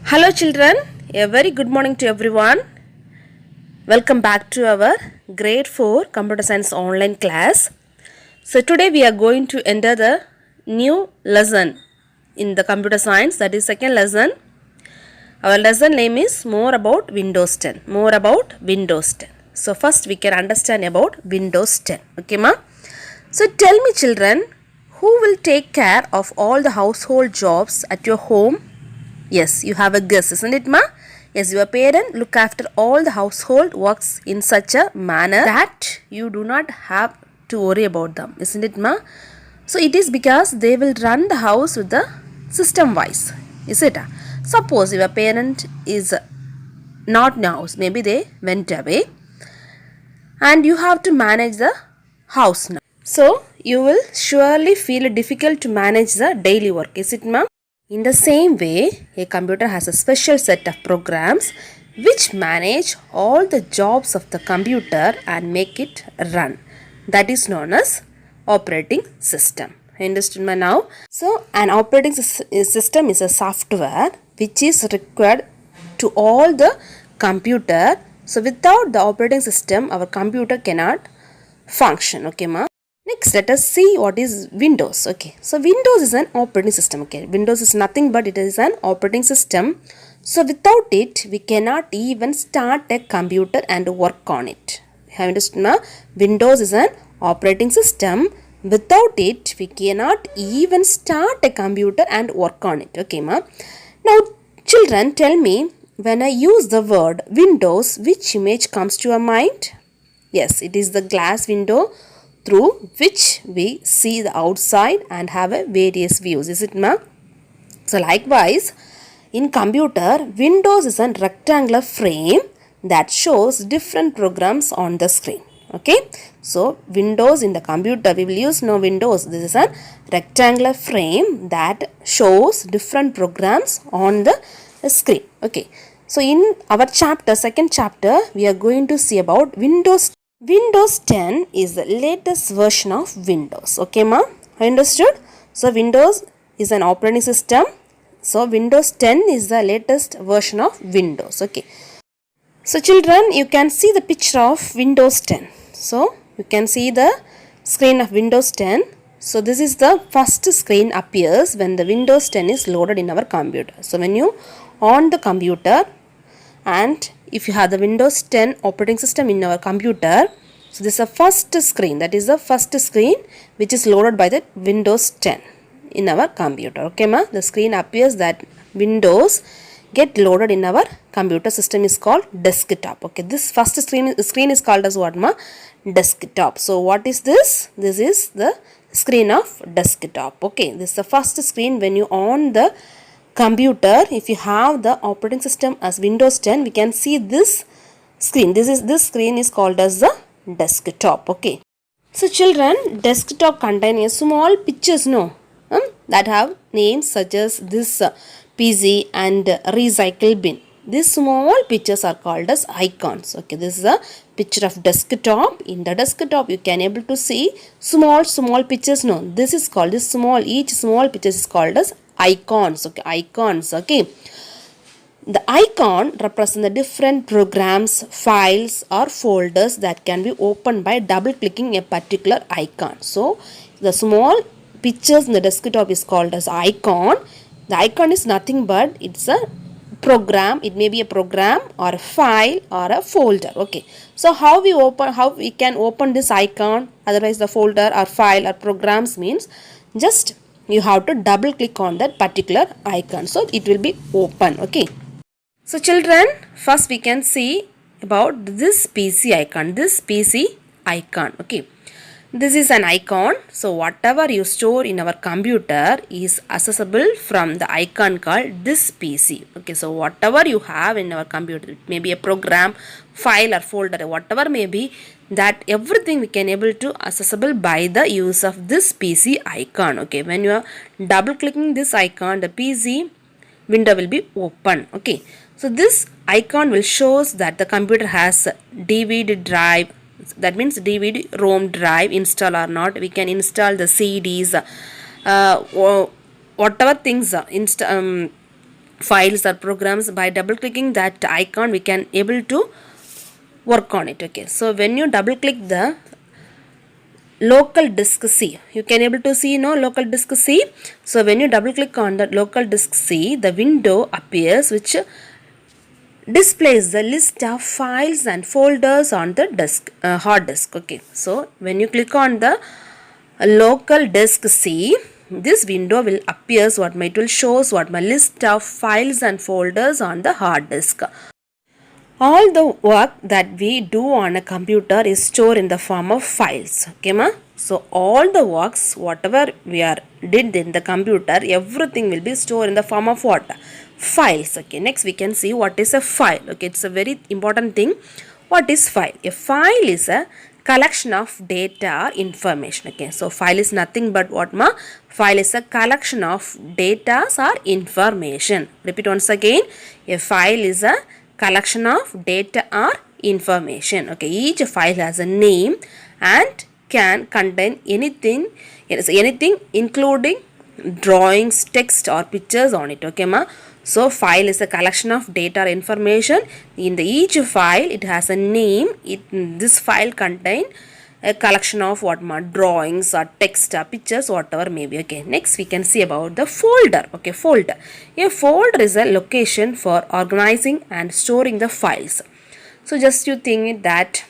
Hello children, a very good morning to everyone. Welcome back to our grade 4 computer science online class. So today we are going to enter the new lesson in the computer science, that is second lesson. Our lesson name is more about Windows 10. More about Windows 10. So first we can understand about Windows 10. Okay ma? So tell me children, who will take care of all the household jobs at your home? Yes, you have a guess, isn't it, ma? Yes, your parent look after all the household works in such a manner that you do not have to worry about them, isn't it, ma? So it is because they will run the house with the system wise, is it? Suppose your parent is not in house, maybe they went away, and you have to manage the house now. So you will surely feel it difficult to manage the daily work, is it, ma? In the same way, a computer has a special set of programs which manage all the jobs of the computer and make it run. That is known as operating system. Understood me now? So, an operating system is a software which is required to all the computer. So, without the operating system, our computer cannot function. Okay, ma? Next, let us see what is Windows. Okay, so Windows is an operating system. Okay, Windows is nothing but it is an operating system. So without it, we cannot even start a computer and work on it. Have you understood, ma? Windows is an operating system. Without it, we cannot even start a computer and work on it. Okay, ma? Now, children, tell me, when I use the word Windows, which image comes to your mind? Yes, it is the glass window through which we see the outside and have a various views, is it, ma? So likewise, in computer, Windows is a rectangular frame that shows different programs on the screen. Okay, so Windows in the computer, we will use no Windows. This is a rectangular frame that shows different programs on the screen. Okay, so in our chapter, second chapter, we are going to see about Windows 10 is the latest version of Windows. Okay, ma? Understood? So, Windows is an operating system. So, Windows 10 is the latest version of Windows. Okay. So, children, you can see the picture of Windows 10. So, you can see the screen of Windows 10. So, this is the first screen appears when the Windows 10 is loaded in our computer. So, when you on the computer, and if you have the Windows 10 operating system in our computer, so this is the first screen, that is the first screen which is loaded by the Windows 10 in our computer. Okay, ma? The screen appears that Windows get loaded in our computer system is called desktop. Okay, this first screen is called as what, ma? Desktop. So what is this? This is the screen of desktop. Okay, this is the first screen when you on the computer. If you have the operating system as Windows 10, we can see this screen. This screen is called as the desktop. Okay, so children, desktop contain a small pictures, no, that have names such as this PC and recycle bin. These small pictures are called as icons. Okay, this is a picture of desktop. In the desktop, you can able to see small pictures. No, this is called this small. Each small picture is called as icons. Okay, icons. Okay, the icon represent the different programs, files or folders that can be opened by double clicking a particular icon. So the small pictures in the desktop is called as icon. The icon is nothing but it's a program. It may be a program or a file or a folder. Okay, so how we can open this icon, otherwise the folder or file or programs means just you have to double click on that particular icon, so it will be open. Okay, so children, first we can see about this PC icon. This PC icon. Okay, this is an icon. So whatever you store in our computer is accessible from the icon called this PC. Okay, so whatever you have in our computer, it may be a program, file or folder, whatever may be, that everything we can able to accessible by the use of this PC icon. Okay, when you are double clicking this icon, the PC window will be open. Okay, so this icon will shows that the computer has DVD drive. That means DVD ROM drive install or not. We can install the CDs, whatever things files or programs. By double clicking that icon we can able to work on it. Okay, so when you double click the local disk C, you can able to see local disk C. So when you double click on the local disk C, the window appears which displays the list of files and folders on the disk hard disk. Okay, so when you click on the local disk C, this window will appears what my, it will shows what my list of files and folders on the hard disk. All the work that we do on a computer is stored in the form of files. Okay ma? So all the works whatever we are did in the computer, everything will be stored in the form of what? Files. Okay, next we can see what is a file. Okay, it's a very important thing. What is file? A file is a collection of data or information. Okay, so file is nothing but what ma? File is a collection of data or information. Repeat once again. A file is a collection of data or information. Okay, each file has a name and can contain anything including drawings, text or pictures on it. Okay ma? So file is a collection of data or information. In the each file it has a name. This file contain a collection of what ma? Drawings or text or pictures, whatever may be. Okay, next we can see about the folder. Okay, folder. A folder is a location for organizing and storing the files. So just you think that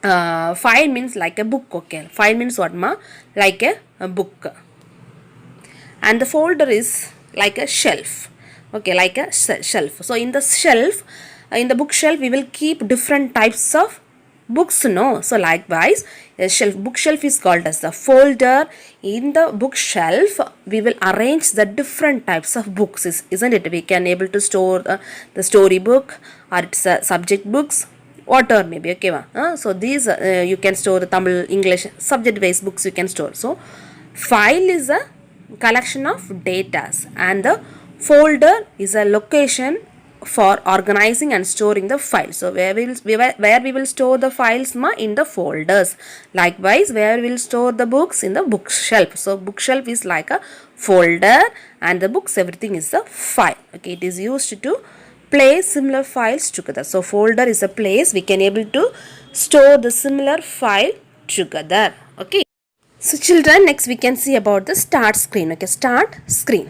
file means like a book. Okay, file means what ma? Like a book, and the folder is like a shelf. Okay, like a shelf. So in the shelf, in the bookshelf we will keep different types of books, no? So likewise a bookshelf is called as the folder. In the bookshelf we will arrange the different types of books, isn't it? We can able to store the story book or it's subject books, whatever maybe. Okay, so these you can store the Tamil, English subject based books you can store. So file is a collection of data and the folder is a location for organizing and storing the files. So where we will store the files ma? In the folders. Likewise where we will store the books? In the bookshelf. So bookshelf is like a folder and the books everything is a file. Okay, it is used to place similar files together. So folder is a place we can able to store the similar file together. Okay, so children, next we can see about the start screen. Okay, start screen.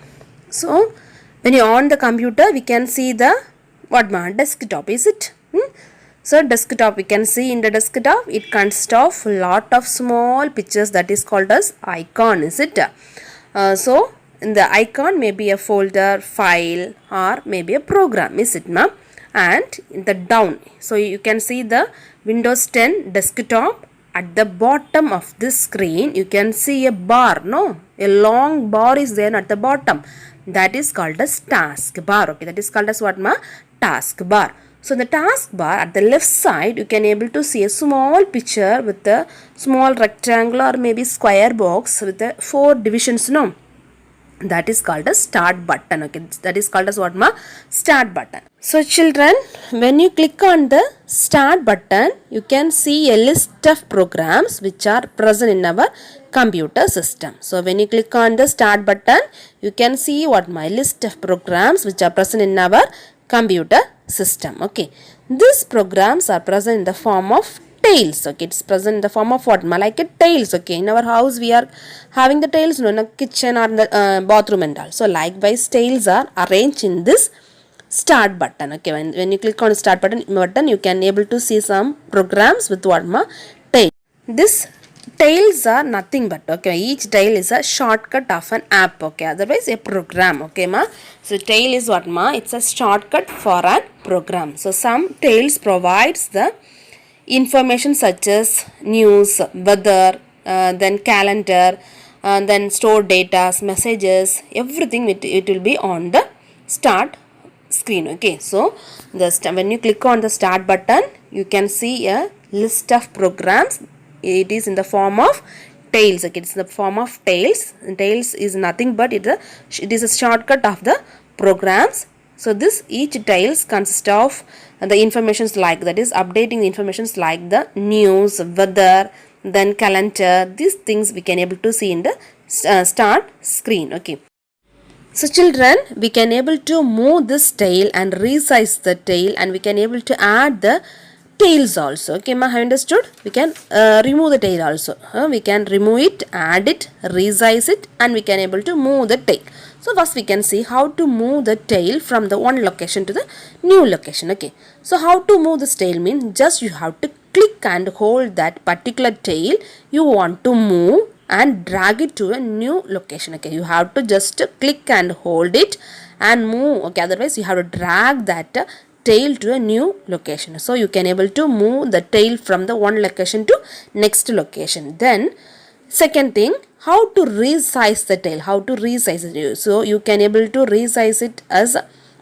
So when you on the computer we can see the what ma? Desktop, is it? So desktop, we can see in the desktop it consists of lot of small pictures that is called as icon, is it? So in the icon may be a folder, file or maybe a program, is it ma? And in the down, so you can see the Windows 10 desktop. At the bottom of this screen you can see a bar, no? A long bar is there at the bottom. That is called as taskbar. Okay, that is called as what ma? Taskbar. So the taskbar at the left side you can able to see a small picture with a small rectangle or maybe square box with the 4 divisions, no? That is called as start button. Okay, that is called as what ma? Start button. So children, when you click on the start button you can see a list of programs which are present in our computer system. So when you click on the start button you can see what my list of programs which are present in our computer system. Okay, these programs are present in the form of tiles. Okay, it's present in the form of what ma? Like a tiles. Okay, in our house we are having the tiles, no, in a kitchen or in the bathroom and all. So likewise tiles are arranged in this start button. Okay, when you click on start button you can able to see some programs with what ma? Tiles. This tiles are nothing but, okay, each tile is a shortcut of an app. Okay, otherwise a program. Okay ma? So tile is what ma? It's a shortcut for a program. So some tiles provides the information such as news, weather, then calendar, then stored data, messages, everything it will be on the start screen. Okay, so when you click on the start button you can see a list of programs. It is in the form of tiles. Okay, it's in the form of tiles. Tiles is nothing but it is a shortcut of the programs. So this each tiles consist of the informations like, that is updating the informations like the news, weather, then calendar. These things we can able to see in the start screen. Okay, So children, we can able to move this tail and resize the tail, and we can able to add the tails also. Okay ma, have understood? We can remove the tail also. We can remove it, add it, resize it, and we can able to move the tail. So first we can see how to move the tail from the one location to the new location. Okay, so how to move this tail means just you have to click and hold that particular tail you want to move and drag it to a new location. Okay, you have to just click and hold it and move. Okay, otherwise you have to drag that tail to a new location. So you can able to move the tail from the one location to next location. Then second thing, how to resize the tail. How to resize it? So you can able to resize it as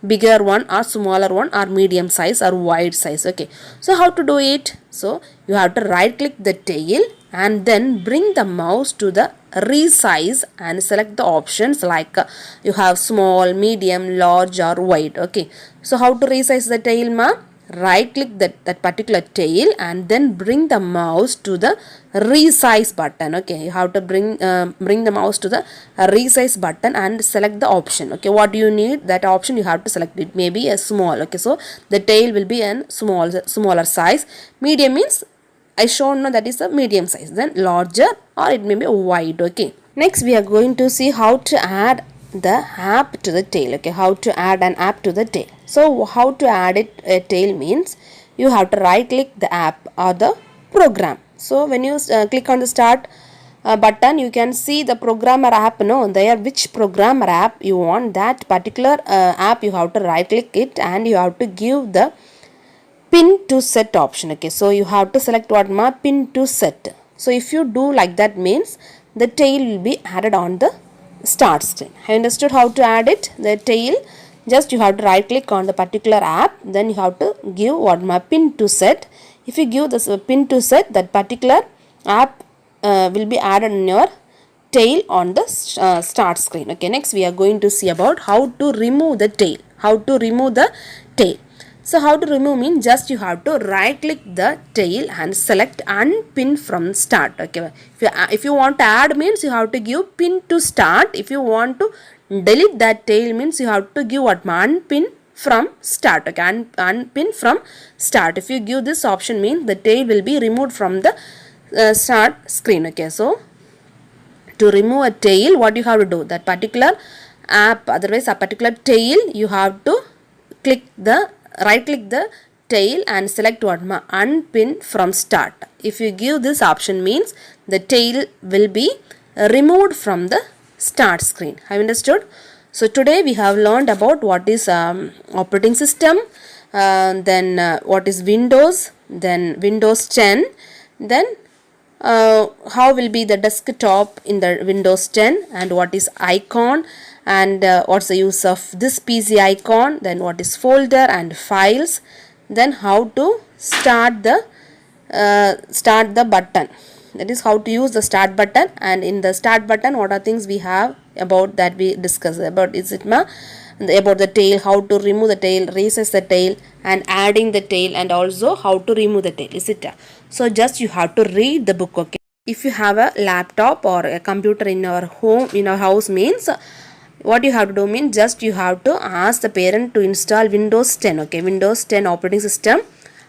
bigger one or smaller one or medium size or wide size. Okay, so how to do it? So you have to right click the tail and then bring the mouse to the resize and select the options like you have small, medium, large or wide. Okay, so how to resize the tail ma? Right click that particular tail and then bring the mouse to the resize button. Okay, you have to bring the mouse to the resize button and select the option. Okay, what do you need? That option you have to select. It may be a small. Okay, so the tail will be a smaller size. Medium means I shown no, that is a medium size. Then larger or it may be wide. Okay, next we are going to see how to add the app to the tail. Okay, how to add an app to the tail. So how to add it a tail means you have to right click the app or the program. So when you click on the start button, you can see the programmer app. No, there which programmer app you want, that particular app you have to right click it and you have to give the pin to set option. Okay, so you have to select what ma? Pin to set. So if you do like that means the tail will be added on the start screen. I understood how to add it, the tail. Just you have to right click on the particular app, then you have to give what ma? Pin to set. If you give this pin to set, that particular app will be added in your tail on the start screen. Okay, next we are going to see about how to remove the tail. How to remove the tail. So how to remove means just you have to right click the tail and select unpin from start. Okay, if you want to add means you have to give pin to start. If you want to delete that tail means you have to give what? Unpin from start. Okay, unpin from start. If you give this option means the tail will be removed from the start screen. Okay, so to remove a tail, what you have to do? That particular app, otherwise a particular tail, you have to right click the tail and select what ma? Unpin from start. If you give this option means the tail will be removed from the start screen. Have you understood? So today we have learned about what is operating system, then what is Windows, then Windows 10, then how will be the desktop in the Windows 10 and what is icon and what's the use of this PC icon, then what is folder and files, then how to start the button, that is how to use the start button. And in the start button what are things we have about that we discussed about, is it ma? About the tail, how to remove the tail, resize the tail and adding the tail, and also how to remove the tail, is it? So just you have to read the book. Okay, if you have a laptop or a computer in your home, in your house means what you have to do means just you have to ask the parent to install Windows 10. Okay, Windows 10 operating system,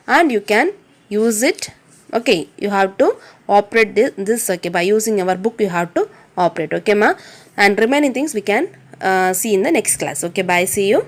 and you can use it. Okay, you have to operate this. Okay, by using our book you have to operate. Okay ma, and remaining things we can see in the next class. Okay, bye, see you.